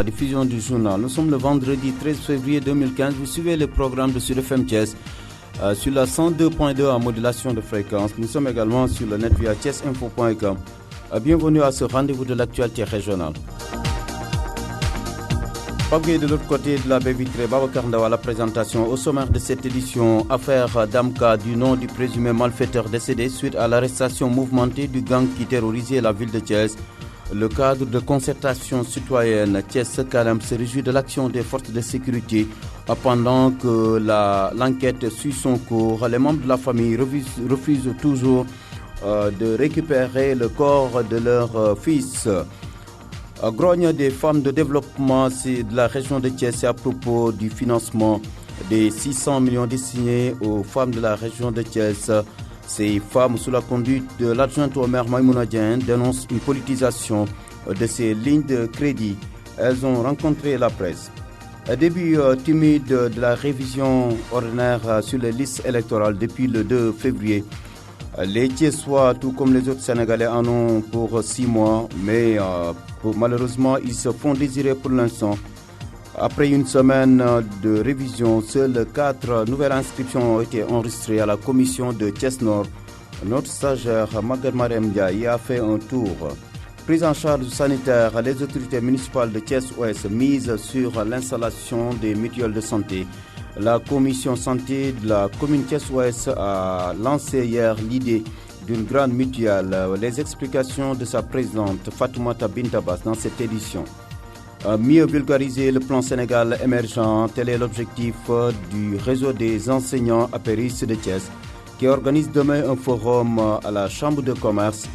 La diffusion du journal. Nous sommes le vendredi 13 février 2015. Vous suivez le programme de Sud FM Thiès sur la 102.2 en modulation de fréquence. Nous sommes également sur le net via thiesinfo.com. Bienvenue à ce rendez-vous de l'actualité régionale. Pabgué de l'autre côté de la baie vitrée, Babacar Ndaw à la présentation. Au sommaire de cette édition, affaire Damka du nom du présumé malfaiteur décédé suite à l'arrestation mouvementée du gang qui terrorisait la ville de Thiès. Le cadre de concertation citoyenne Thiès-Kalam se réjouit de l'action des forces de sécurité pendant que l'enquête suit son cours. Les membres de la famille refusent toujours de récupérer le corps de leur fils. Grogne des femmes de développement de la région de Thiès à propos du financement des 600 millions destinés aux femmes de la région de Thiès. Ces femmes, sous la conduite de l'adjointe au maire Maïmouna Dieng, dénoncent une politisation de ces lignes de crédit. Elles ont rencontré la presse. Début timide de la révision ordinaire sur les listes électorales depuis le 2 février. Les Thiessois, tout comme les autres Sénégalais, en ont pour 6 mois, mais malheureusement, ils se font désirer pour l'instant. Après une semaine de révision, seules 4 nouvelles inscriptions ont été enregistrées à la commission de Thiès-Nord. Notre stagiaire, Maguette Marem Ndiaye, a fait un tour. Prise en charge sanitaire, les autorités municipales de Thiès-Ouest misent sur l'installation des mutuelles de santé. La commission santé de la commune Thiès-Ouest a lancé hier l'idée d'une grande mutuelle. Les explications de sa présidente Fatoumata Bintabas dans cette édition. Mieux vulgariser le plan Sénégal émergent, tel est l'objectif du réseau des enseignants apéristes de Thiès qui organise demain un forum à la Chambre de commerce.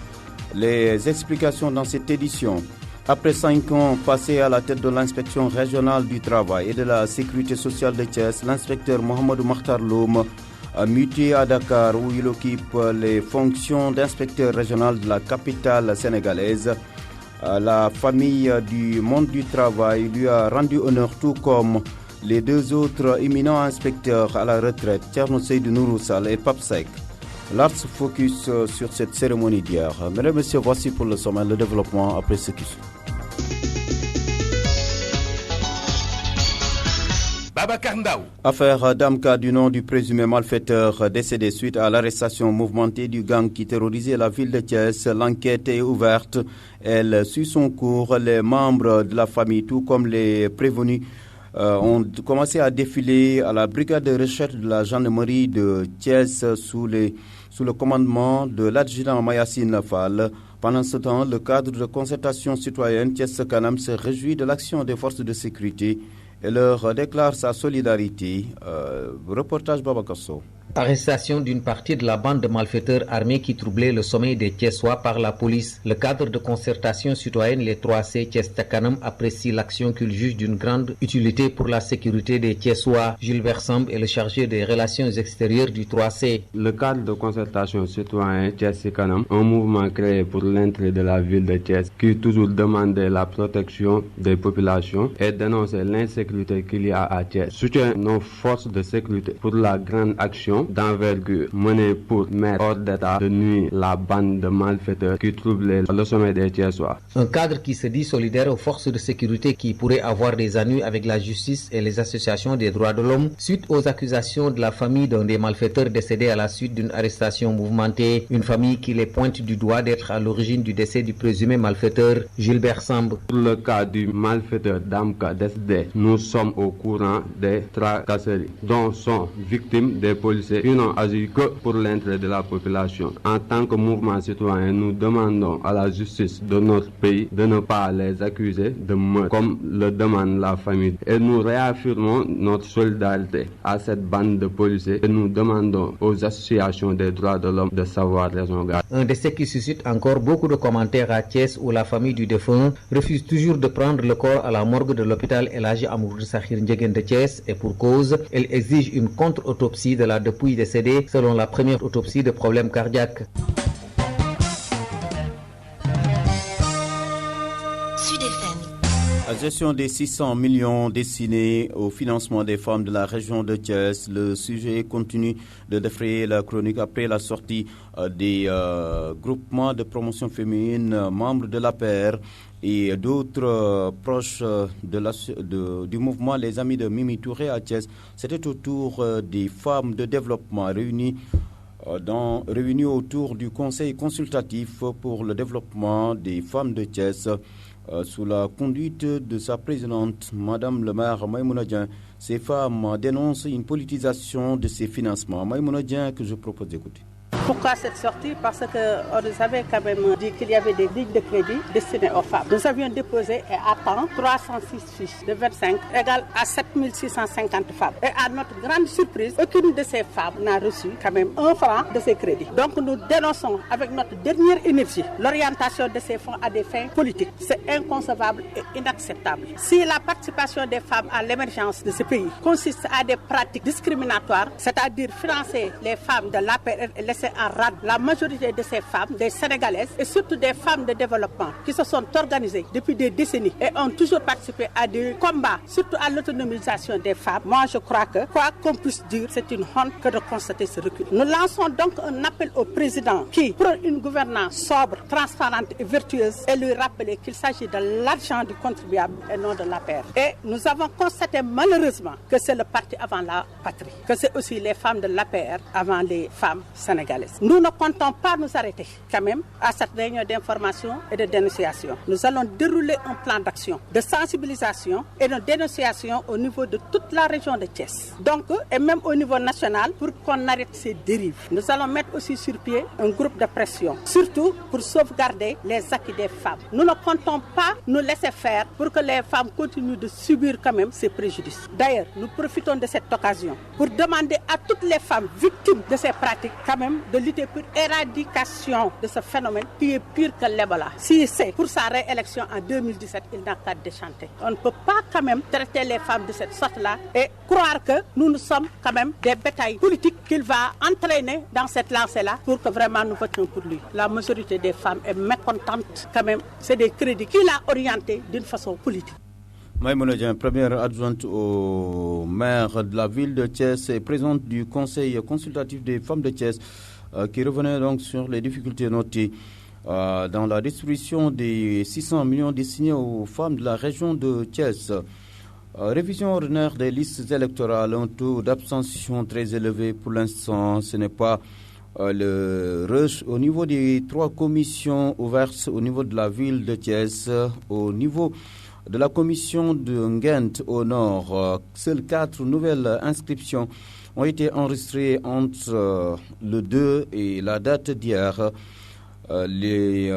Les explications dans cette édition. Après 5 ans passés à la tête de l'inspection régionale du travail et de la sécurité sociale de Thiès, l'inspecteur Mohamed Makhtar Loum a muté à Dakar où il occupe les fonctions d'inspecteur régional de la capitale sénégalaise. La famille du monde du travail lui a rendu honneur tout comme les 2 autres éminents inspecteurs à la retraite, Thierno Seydou Nourou Sall et Pape Seck. L'art se focus sur cette cérémonie d'hier. Mesdames et messieurs, voici pour le sommet le développement après ce qui suit. Babacar Ndaw. Affaire Damka du nom du présumé malfaiteur décédé suite à l'arrestation mouvementée du gang qui terrorisait la ville de Thiès. L'enquête est ouverte. Elle suit son cours. Les membres de la famille, tout comme les prévenus, ont commencé à défiler à la brigade de recherche de la gendarmerie de Thiès sous le commandement de l'adjudant Mayassine Fall. Pendant ce temps, le cadre de concertation citoyenne Thiès-Kanam se réjouit de l'action des forces de sécurité et leur déclare sa solidarité. Reportage Babakasso. Arrestation d'une partie de la bande de malfaiteurs armés qui troublait le sommeil des Thiessois par la police. Le cadre de concertation citoyenne, les 3C Thiès-Kanam, apprécie l'action qu'il juge d'une grande utilité pour la sécurité des Thiessois. Jules Versambe est le chargé des relations extérieures du 3C. Le cadre de concertation citoyenne Thiès-Kanam, un mouvement créé pour l'entrée de la ville de Thiès qui toujours demandait la protection des populations et dénonçait l'insécurité qu'il y a à Thiès. Soutient nos forces de sécurité pour la grande action d'envergure menée pour mettre hors d'état de nuit la bande de malfaiteurs qui troublait le sommet des Thiessois. Un cadre qui se dit solidaire aux forces de sécurité qui pourraient avoir des ennuis avec la justice et les associations des droits de l'homme suite aux accusations de la famille d'un des malfaiteurs décédés à la suite d'une arrestation mouvementée. Une famille qui les pointe du doigt d'être à l'origine du décès du présumé malfaiteur. Gilbert Samb. Pour le cas du malfaiteur Damka décédé, nous sommes au courant des tracasseries dont sont victimes des policiers qui n'ont agi que pour l'intérêt de la population. En tant que mouvement citoyen, nous demandons à la justice de notre pays de ne pas les accuser de meurtre, comme le demande la famille. Et nous réaffirmons notre solidarité à cette bande de policiers et nous demandons aux associations des droits de l'homme de savoir raison garder. Un décès qui suscite encore beaucoup de commentaires à Thiès où la famille du défunt refuse toujours de prendre le corps à la morgue de l'hôpital El Hadji Amadou Sakhir Ndiéguène de Thiès et pour cause, elle exige une contre-autopsie de la dépouille décédée selon la première autopsie de problèmes cardiaques. La gestion des 600 millions destinés au financement des femmes de la région de Thiès. Le sujet continue de défrayer la chronique après la sortie des groupements de promotion féminine membres de l'APR. et d'autres proches du mouvement Les Amis de Mimi Touré à Thiès. C'était autour des femmes de développement réunies autour du Conseil consultatif pour le développement des femmes de Thiès sous la conduite de sa présidente, Madame le maire Maïmouna Dieng. Ces femmes dénoncent une politisation de ces financements. Maïmouna Dieng, que je propose d'écouter. Pourquoi cette sortie? Parce qu'on nous avait quand même dit qu'il y avait des lignes de crédit destinées aux femmes. Nous avions déposé et à temps 306 fiches de 25 égale à 7650 femmes. Et à notre grande surprise, aucune de ces femmes n'a reçu quand même 1 franc de ces crédits. Donc nous dénonçons avec notre dernière énergie l'orientation de ces fonds à des fins politiques. C'est inconcevable et inacceptable. Si la participation des femmes à l'émergence de ce pays consiste à des pratiques discriminatoires, c'est-à-dire financer les femmes de l'APR et laisser en rade la majorité de ces femmes, des Sénégalaises et surtout des femmes de développement qui se sont organisées depuis des décennies et ont toujours participé à des combats, surtout à l'autonomisation des femmes. Moi, je crois que, quoi qu'on puisse dire, c'est une honte que de constater ce recul. Nous lançons donc un appel au président qui prône une gouvernance sobre, transparente et vertueuse et lui rappeler qu'il s'agit de l'argent du contribuable et non de l'APR. Et nous avons constaté malheureusement que c'est le parti avant la patrie, que c'est aussi les femmes de l'APR avant les femmes sénégalaises. Nous ne comptons pas nous arrêter quand même à cette réunion d'information et de dénonciation. Nous allons dérouler un plan d'action, de sensibilisation et de dénonciation au niveau de toute la région de Thiès. Donc, et même au niveau national pour qu'on arrête ces dérives. Nous allons mettre aussi sur pied un groupe de pression, surtout pour sauvegarder les acquis des femmes. Nous ne comptons pas nous laisser faire pour que les femmes continuent de subir quand même ces préjudices. D'ailleurs, nous profitons de cette occasion pour demander à toutes les femmes victimes de ces pratiques quand même de lutter pour l'éradication de ce phénomène qui est pire que l'Ebola. Si c'est pour sa réélection en 2017, il n'a qu'à déchanter. On ne peut pas quand même traiter les femmes de cette sorte-là et croire que nous sommes quand même des bétails politiques qu'il va entraîner dans cette lancée-là pour que vraiment nous votions pour lui. La majorité des femmes est mécontente quand même. C'est des crédits qu'il a orientés d'une façon politique. Maïmouna Dieng, première adjointe au maire de la ville de Thiès et présidente du conseil consultatif des femmes de Thiès, qui revenait donc sur les difficultés notées dans la distribution des 600 millions destinés aux femmes de la région de Thiès. Révision ordinaire des listes électorales, un taux d'abstention très élevé pour l'instant. Ce n'est pas le rush au niveau des 3 commissions ouvertes au niveau de la ville de Thiès, au niveau de la commission de Nguent au nord. Seules 4 nouvelles inscriptions ont été enregistrées entre le 2 et la date d'hier. Les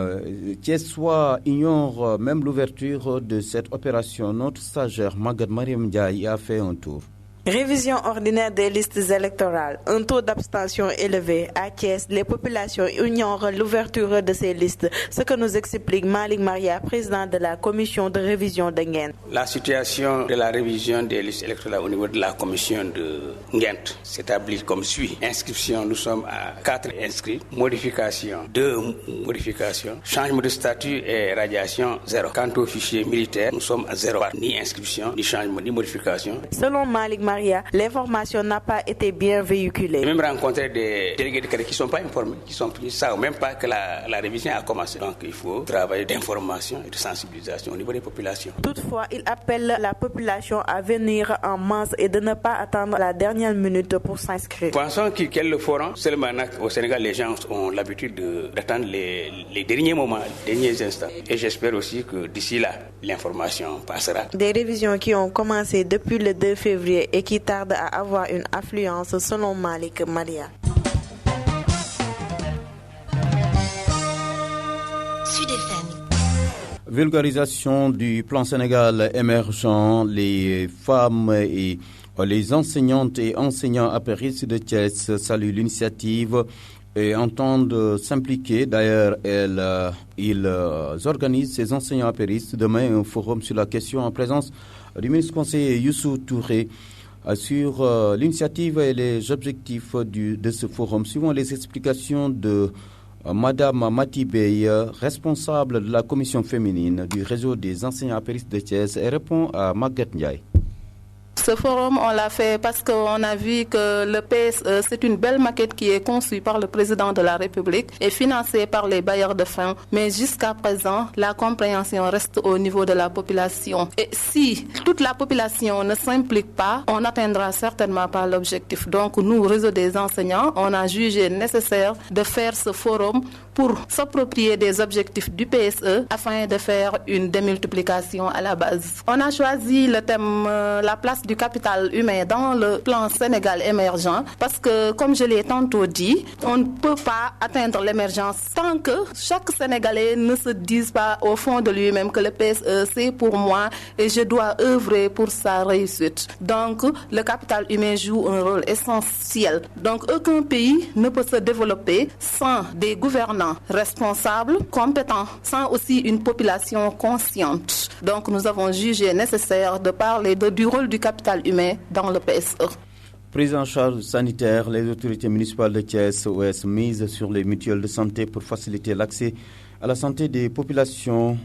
Thiessois ignorent même l'ouverture de cette opération. Notre stagiaire Magad Mariam Ndiaye a fait un tour. Révision ordinaire des listes électorales. Un taux d'abstention élevé. À Thiès, les populations ignorent l'ouverture de ces listes. Ce que nous explique Malik Maria, président de la commission de révision de Nguent. La situation de la révision des listes électorales au niveau de la commission de Nguent s'établit comme suit. Inscription, nous sommes à 4 inscrits. Modification, 2 modifications. Changement de statut et radiation, 0. Quant au fichier militaire, nous sommes à 0. Ni inscription, ni changement, ni modification. Selon Malik Maria, l'information n'a pas été bien véhiculée. J'ai même rencontré des délégués de quartier qui ne sont pas informés, qui ne savent même pas que la révision a commencé. Donc il faut travailler d'information et de sensibilisation au niveau des populations. Toutefois, il appelle la population à venir en masse et de ne pas attendre la dernière minute pour s'inscrire. Pensons qu'ils le feront. Seulement au Sénégal, les gens ont l'habitude d'attendre les derniers moments, les derniers instants. Et j'espère aussi que d'ici là, l'information passera. Des révisions qui ont commencé depuis le 2 février et qui tardent à avoir une affluence selon Malik Maria. Vulgarisation du plan Sénégal émergent, les femmes et les enseignantes et enseignants apéristes de Thiès saluent l'initiative et entendent s'impliquer. D'ailleurs, ils organisent, ces enseignants apéristes, demain un forum sur la question en présence du ministre conseiller Youssou Touré sur l'initiative et les objectifs de ce forum. Suivant les explications de Madame Matibey, responsable de la commission féminine du réseau des enseignants apéristes de Thiès, et répond à Maguette Ndiaye. Ce forum, on l'a fait parce qu'on a vu que le PSE, c'est une belle maquette qui est conçue par le président de la République et financée par les bailleurs de fonds. Mais jusqu'à présent, la compréhension reste au niveau de la population. Et si toute la population ne s'implique pas, on n'atteindra certainement pas l'objectif. Donc nous, réseau des enseignants, on a jugé nécessaire de faire ce forum pour s'approprier des objectifs du PSE afin de faire une démultiplication à la base. On a choisi le thème la place du capital humain dans le plan Sénégal émergent parce que, comme je l'ai tantôt dit, on ne peut pas atteindre l'émergence tant que chaque Sénégalais ne se dise pas au fond de lui-même que le PSE c'est pour moi et je dois œuvrer pour sa réussite. Donc, le capital humain joue un rôle essentiel. Donc, aucun pays ne peut se développer sans des gouvernants responsables, compétents, sans aussi une population consciente. Donc, nous avons jugé nécessaire de parler du rôle du capital humain dans le PSE. Prise en charge sanitaire, les autorités municipales de Thiès-Ouest misent sur les mutuelles de santé pour faciliter l'accès à la santé des populations.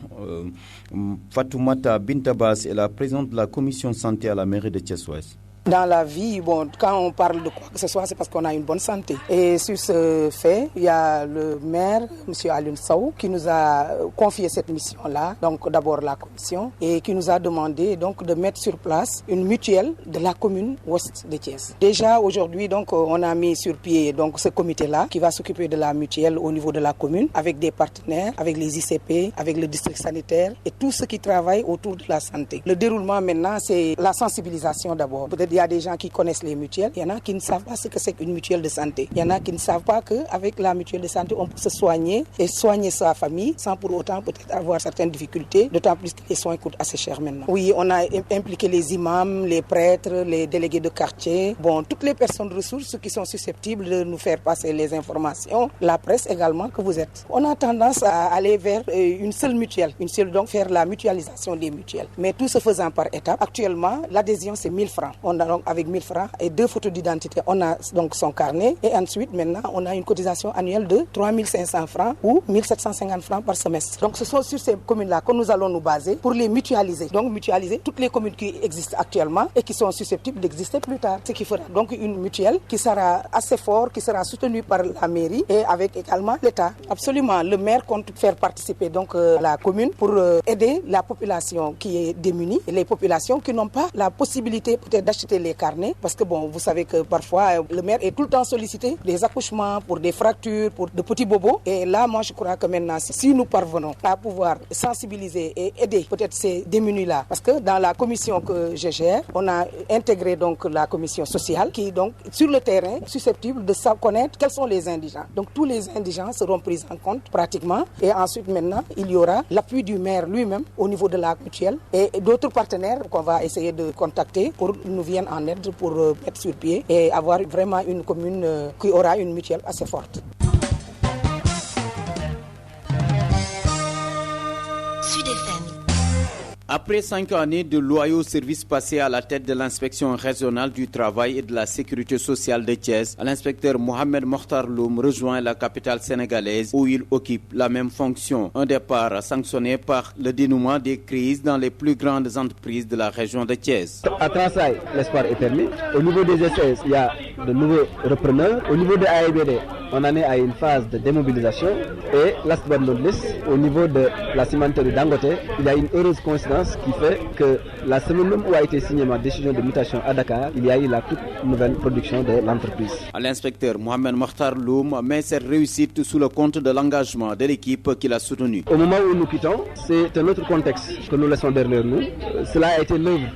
Fatoumata Bintabas est la présidente de la commission santé à la mairie de Thiès-Ouest. Dans la vie, quand on parle de quoi que ce soit, c'est parce qu'on a une bonne santé. Et sur ce fait, il y a le maire, M. Alun Sow, qui nous a confié cette mission-là, donc d'abord la commission, et qui nous a demandé donc de mettre sur place une mutuelle de la commune ouest de Thiès. Déjà aujourd'hui, donc on a mis sur pied donc ce comité-là qui va s'occuper de la mutuelle au niveau de la commune, avec des partenaires, avec les ICP, avec le district sanitaire et tous ceux qui travaillent autour de la santé. Le déroulement maintenant, c'est la sensibilisation d'abord. Peut-être il y a des gens qui connaissent les mutuelles, il y en a qui ne savent pas ce que c'est qu'une mutuelle de santé. Il y en a qui ne savent pas qu'avec la mutuelle de santé, on peut se soigner et soigner sa famille sans pour autant peut-être avoir certaines difficultés, d'autant plus que les soins coûtent assez cher maintenant. Oui, on a impliqué les imams, les prêtres, les délégués de quartier, toutes les personnes ressources qui sont susceptibles de nous faire passer les informations, la presse également que vous êtes. On a tendance à aller vers une seule mutuelle, donc faire la mutualisation des mutuelles. Mais tout se faisant par étapes, actuellement, l'adhésion c'est 1000 francs. On a donc avec 1000 francs et 2 photos d'identité, on a donc son carnet et ensuite maintenant on a une cotisation annuelle de 3500 francs ou 1750 francs par semestre. Donc ce sont sur ces communes-là que nous allons nous baser pour les mutualiser. Donc mutualiser toutes les communes qui existent actuellement et qui sont susceptibles d'exister plus tard. Ce qui fera donc une mutuelle qui sera assez forte, qui sera soutenue par la mairie et avec également l'État. Absolument, le maire compte faire participer donc la commune pour aider la population qui est démunie et les populations qui n'ont pas la possibilité peut-être d'acheter les carnets parce que vous savez que parfois le maire est tout le temps sollicité des accouchements, pour des fractures, pour de petits bobos et là moi je crois que maintenant si nous parvenons à pouvoir sensibiliser et aider peut-être ces démunis-là parce que dans la commission que je gère, on a intégré donc la commission sociale qui est donc sur le terrain susceptible de connaître quels sont les indigents. Donc tous les indigents seront pris en compte pratiquement et ensuite maintenant il y aura l'appui du maire lui-même au niveau de la mutuelle et d'autres partenaires qu'on va essayer de contacter pour nous viennent en aide pour mettre sur pied et avoir vraiment une commune qui aura une mutuelle assez forte. Après 5 années de loyaux services passés à la tête de l'inspection régionale du travail et de la sécurité sociale de Thiès, l'inspecteur Mohamed Mokhtar Loum rejoint la capitale sénégalaise où il occupe la même fonction. Un départ sanctionné par le dénouement des crises dans les plus grandes entreprises de la région de Thiès. À Transaï, l'espoir est permis. Au niveau des SS, il y a de nouveaux repreneurs. Au niveau de AEBD, on en est à une phase de démobilisation. Et last but not least, au niveau de la cimenterie Dangote, il y a une heureuse coïncidence qui fait que la semaine même où a été signée ma décision de mutation à Dakar, il y a eu la toute nouvelle production de l'entreprise. L'inspecteur Mohamed Mokhtar Loum met cette réussite sous le compte de l'engagement de l'équipe qu'il a soutenue. Au moment où nous quittons, c'est un autre contexte que nous laissons derrière nous. Cela a été l'œuvre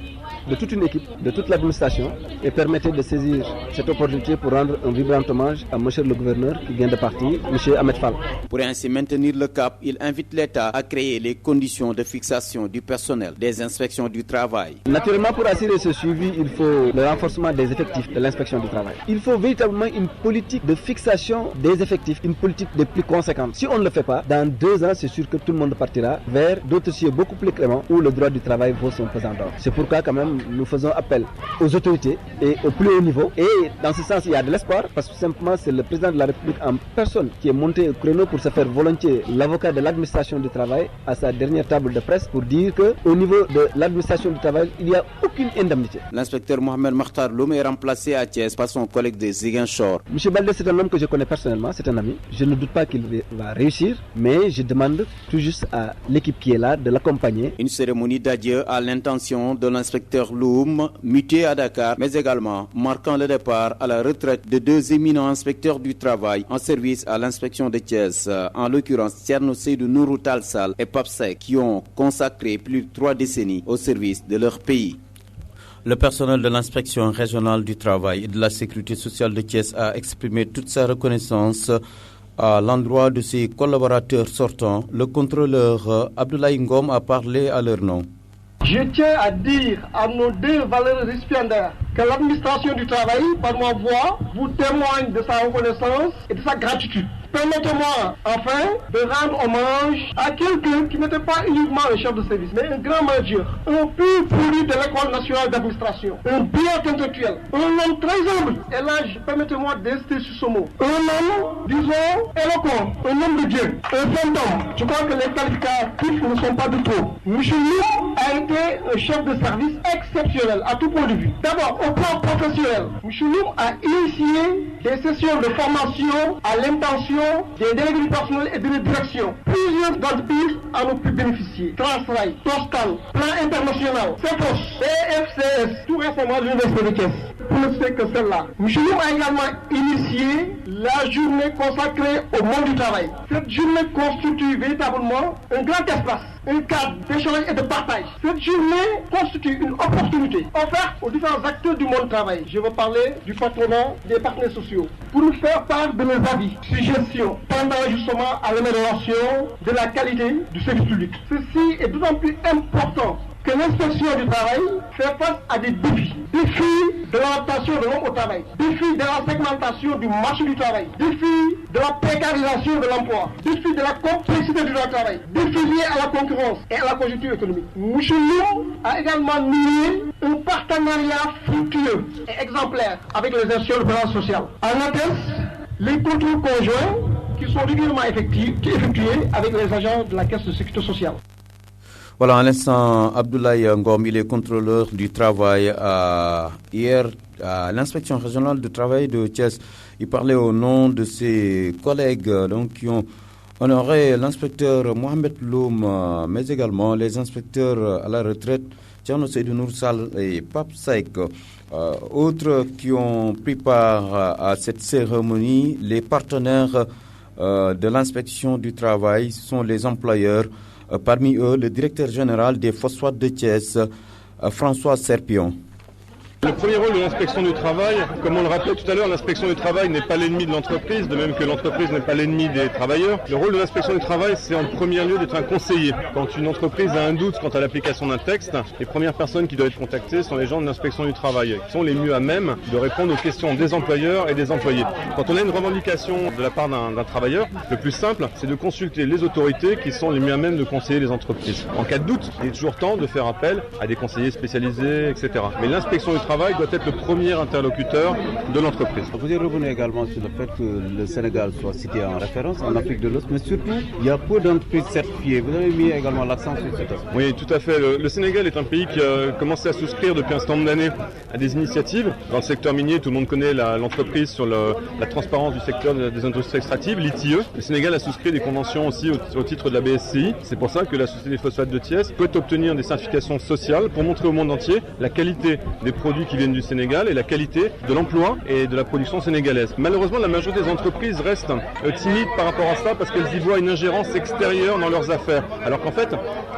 de toute une équipe, de toute l'administration et permettez de saisir cette opportunité pour rendre un vibrant hommage à monsieur le gouverneur qui vient de partir, monsieur Ahmed Fall. Pour ainsi maintenir le cap, il invite l'État à créer les conditions de fixation du personnel des inspections du travail. Naturellement, pour assurer ce suivi, il faut le renforcement des effectifs de l'inspection du travail. Il faut véritablement une politique de fixation des effectifs, une politique de plus conséquente. Si on ne le fait pas, dans 2 ans, c'est sûr que tout le monde partira vers d'autres cieux beaucoup plus cléments où le droit du travail vaut son pesant d'or. C'est pourquoi quand même nous faisons appel aux autorités et au plus haut niveau. Et dans ce sens, il y a de l'espoir parce que simplement c'est le président de la République en personne qui est monté au créneau pour se faire volontiers l'avocat de l'administration du travail à sa dernière table de presse pour dire qu'au niveau de l'administration du travail, il n'y a aucune indemnité. L'inspecteur Mohamed Makhtar Loum est remplacé à Thiès par son collègue de Ziguinchor. M. Baldé, c'est un homme que je connais personnellement, c'est un ami. Je ne doute pas qu'il va réussir, mais je demande tout juste à l'équipe qui est là de l'accompagner. Une cérémonie d'adieu à l'intention de l'inspecteur Loum, muté à Dakar, mais également marquant le départ à la retraite de deux éminents inspecteurs du travail en service à l'inspection de Thiès, en l'occurrence Thierno Seydou Nourou Tall Sall et Pape Seck, qui ont consacré plus de 3 décennies au service de leur pays. Le personnel de l'inspection régionale du travail et de la sécurité sociale de Thiès a exprimé toute sa reconnaissance à l'endroit de ses collaborateurs sortants. Le contrôleur Abdoulaye Ngom a parlé à leur nom. Je tiens à dire à nos deux valeurs récipiendaires que l'administration du travail, par ma voix, vous témoigne de sa reconnaissance et de sa gratitude. Permettez-moi enfin de rendre hommage à quelqu'un qui n'était pas uniquement un chef de service, mais un grand manager, un pur produit de l'école nationale d'administration, un brillant intellectuel, un homme très humble. Et là, permettez-moi d'insister sur ce mot. Un homme, disons, éloquent, un homme de Dieu, un saint homme. Je crois que les qualificatifs ne sont pas de trop. M. Loum a été un chef de service exceptionnel à tout point de vue. D'abord, au plan professionnel, M. Loum a initié des sessions de formation à l'intention des délégués du personnel et de la direction. Plusieurs entreprises en ont pu bénéficier. Transrail, Tostal, Plan International, CEPOS, BFCS, tout récemment l'Université de Thiès. Pour ne citer que celle-là. M. Loum a également initié la journée consacrée au monde du travail. Cette journée constitue véritablement un grand espace, un cadre d'échange et de partage. Cette journée constitue une opportunité offerte aux différents acteurs du monde du travail. Je veux parler du patronat, des partenaires sociaux, pour nous faire part de nos avis, suggestions, pendant justement à l'amélioration de la qualité du service public. Ceci est d'autant plus important que l'inspection du travail fait face à des défis. Défis de l'adaptation de l'homme au travail, défis de la segmentation du marché du travail, défis de la précarisation de l'emploi, défis de la complexité du travail, défis liés à la concurrence et à la conjoncture économique. M. Loum a également noué un partenariat fructueux et exemplaire avec les institutions de prévoyance sociale. En atteste les contrôles conjoints qui sont régulièrement effectués avec les agents de la Caisse de sécurité sociale. Voilà, à l'instant, Abdoulaye Ngom, il est contrôleur du travail hier à l'inspection régionale du travail de Thiès. Il parlait au nom de ses collègues qui ont honoré l'inspecteur Mohamed Loum, mais également les inspecteurs à la retraite, Thierno Seydou Nourou Tall et Pape Seck. Autres qui ont pris part à cette cérémonie, les partenaires de l'inspection du travail sont les employeurs. Parmi eux, le directeur général des phosphates de Thiès, François Serpion. Le premier rôle de l'inspection du travail, comme on le rappelait tout à l'heure, l'inspection du travail n'est pas l'ennemi de l'entreprise, de même que l'entreprise n'est pas l'ennemi des travailleurs. Le rôle de l'inspection du travail, c'est en premier lieu d'être un conseiller. Quand une entreprise a un doute quant à l'application d'un texte, les premières personnes qui doivent être contactées sont les gens de l'inspection du travail, qui sont les mieux à même de répondre aux questions des employeurs et des employés. Quand on a une revendication de la part d'un travailleur, le plus simple, c'est de consulter les autorités qui sont les mieux à même de conseiller les entreprises. En cas de doute, il est toujours temps de faire appel à des conseillers spécialisés, etc. Mais l'inspection du travail doit être le premier interlocuteur de l'entreprise. Vous êtes revenu également sur le fait que le Sénégal soit cité en référence en Afrique de l'Ouest, mais surtout, il y a peu d'entreprises certifiées. Vous avez mis également l'accent sur cet aspect. Oui, tout à fait. Le Sénégal est un pays qui a commencé à souscrire depuis un certain nombre d'années à des initiatives. Dans le secteur minier, tout le monde connaît l'entreprise sur la transparence du secteur des industries extractives, l'ITIE. Le Sénégal a souscrit des conventions aussi au titre de la BSCI. C'est pour ça que la Société des phosphates de Thiès peut obtenir des certifications sociales pour montrer au monde entier la qualité des produits qui viennent du Sénégal et la qualité de l'emploi et de la production sénégalaise. Malheureusement, la majorité des entreprises restent timides par rapport à ça parce qu'elles y voient une ingérence extérieure dans leurs affaires. Alors qu'en fait,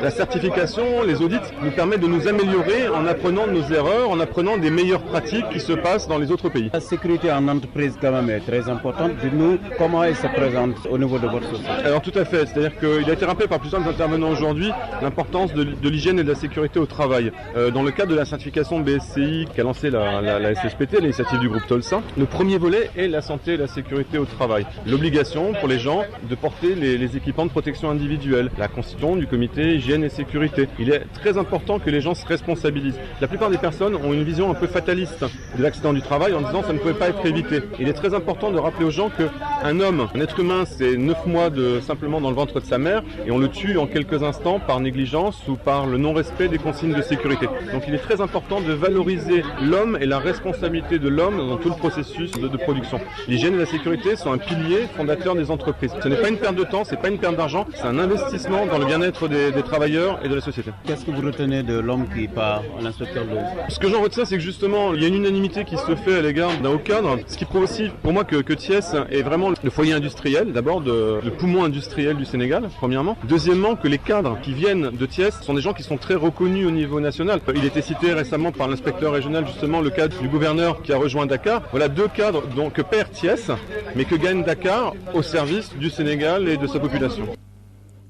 la certification, les audits nous permettent de nous améliorer en apprenant de nos erreurs, en apprenant des meilleures pratiques qui se passent dans les autres pays. La sécurité en entreprise quand même est très importante. Dites-nous comment elle se présente au niveau de votre société. Alors tout à fait, c'est-à-dire qu'il a été rappelé par plusieurs intervenants aujourd'hui l'importance de l'hygiène et de la sécurité au travail. Dans le cadre de la certification BSCI qu'a lancé la SSPT, l'initiative du groupe Tolsa. Le premier volet est la santé et la sécurité au travail. L'obligation pour les gens de porter les équipements de protection individuelle, la constitution du comité hygiène et sécurité. Il est très important que les gens se responsabilisent. La plupart des personnes ont une vision un peu fataliste de l'accident du travail en disant ça ne pouvait pas être évité. Il est très important de rappeler aux gens qu'un homme, un être humain, c'est 9 mois simplement dans le ventre de sa mère et on le tue en quelques instants par négligence ou par le non-respect des consignes de sécurité. Donc il est très important de valoriser l'homme et la responsabilité de l'homme dans tout le processus de production. L'hygiène et la sécurité sont un pilier fondateur des entreprises. Ce n'est pas une perte de temps, c'est pas une perte d'argent, c'est un investissement dans le bien-être des travailleurs et de la société. Qu'est-ce que vous retenez de l'homme qui part à l'inspecteur de... Ce que j'en retiens, c'est que justement, il y a une unanimité qui se fait à l'égard d'un haut cadre, ce qui prouve aussi pour moi que Thiès est vraiment le foyer industriel, d'abord le poumon industriel du Sénégal, premièrement. Deuxièmement, que les cadres qui viennent de Thiès sont des gens qui sont très reconnus au niveau national. Il était cité récemment par l'inspecteur régional, justement, le cadre du gouverneur qui a rejoint Dakar. Voilà 2 cadres que perd Thiès, mais que gagne Dakar au service du Sénégal et de sa population.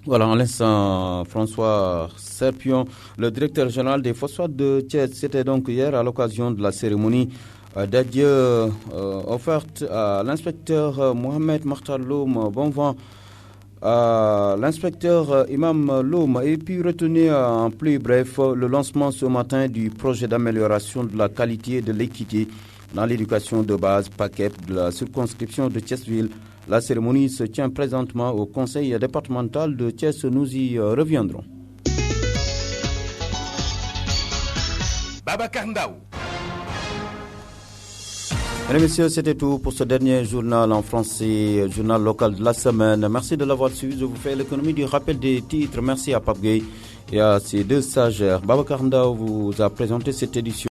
Voilà, en laissant François Serpion, le directeur général des phosphates de Thiès. C'était donc hier à l'occasion de la cérémonie d'adieu offerte à l'inspecteur Mohamed Makhtar Loum. Bon vent à l'inspecteur Imam Loum. Et puis retenez en plus bref le lancement ce matin du projet d'amélioration de la qualité et de l'équité dans l'éducation de base PACEP de la circonscription de Thiès-Ville. La cérémonie se tient présentement au conseil départemental de Thiès. Nous y reviendrons. Babacar Ndaw. Mesdames et messieurs, c'était tout pour ce dernier journal en français, journal local de la semaine. Merci de l'avoir suivi. Je vous fais l'économie du rappel des titres. Merci à Pape Gueye et à ses 2 stagiaires. Babacar Ndaw vous a présenté cette édition.